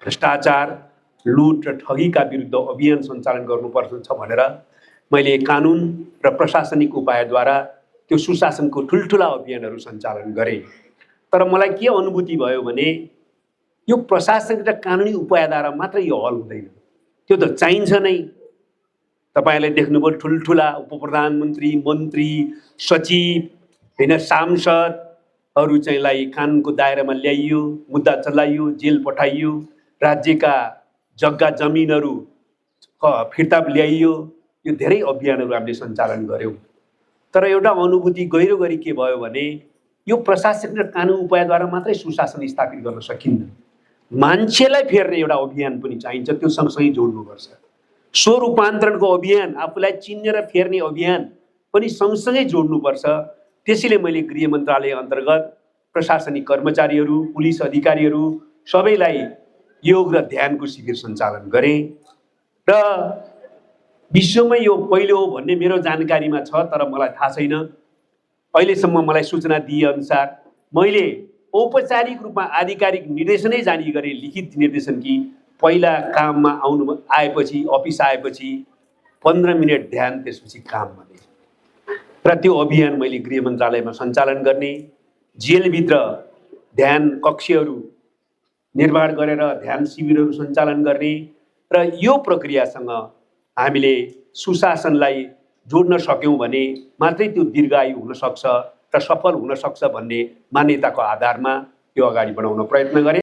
भ्रष्टाचार, लुट र ठगीका विरुद्ध अभियान सञ्चालन गर्नुपर्छ भनेर मैले कानुन र प्रशासनिक उपायद्वारा त्यो सुशासनको ठुल्ठुला अभियानहरू सञ्चालन गरेँ। तर मलाई के अनुभूति भयो भने यो प्रशासनिक र कानुनी उपायद्वारा मात्रै यो हल हुँदैन, त्यो त चाहिन्छ नै। तपाईहरुले देख्नुभयो ठुल्ठुला उपप्रधानमन्त्री, मन्त्री, सचिव हैन, सांसदहरू चाहिँलाई कानुनको दायरामा ल्याइयो, मुद्दा चलाइयो, जेल पठाइयो, राज्यका जग्गा जमिनहरू फिर्ता ल्याइयो। यो धेरै अभियानहरू हामीले सञ्चालन गर्यौं। तर एउटा अनुभूति गहिरो गरी के भयो भने यो प्रशासनिक र कानुनी उपायद्वारा मात्रै सुशासन स्थापित गर्न सकिन्न। मान्छेलाई फेर्ने एउटा अभियान पनि चाहिन्छ, त्यो सँगसँगै जोड्नुपर्छ। स्वरूपान्तरणको अभियान, आफूलाई चिन्ने र फेर्ने अभियान पनि सँगसँगै जोड्नुपर्छ। त्यसैले मैले गृह मन्त्रालय अन्तर्गत प्रशासनिक कर्मचारीहरू, पुलिस अधिकारीहरू सबैलाई योग र ध्यानको शिविर सञ्चालन गरेँ र विश्वमै यो पहिलो हो भन्ने मेरो जानकारीमा छ, तर मलाई थाहा छैन। अहिलेसम्म मलाई सूचना दिए अनुसार मैले औपचारिक रूपमा आधिकारिक निर्देशनै जारी गरेँ, लिखित निर्देशन कि पहिला काममा आएपछि, अफिस आएपछि 15 मिनट ध्यान, त्यसपछि काम गर्ने। र त्यो अभियान मैले गृह मन्त्रालयमा सञ्चालन गर्ने, जेलभित्र ध्यान कक्षहरू निर्माण गरेर ध्यान शिविरहरू सञ्चालन गर्ने र यो प्रक्रियासँग हामीले सुशासनलाई जोड्न सक्यौं भने मात्रै त्यो दीर्घायु हुन सक्छ र सफल हुन सक्छ भन्ने मान्यताको आधारमा यो अगाडि बढाउन प्रयत्न गरे।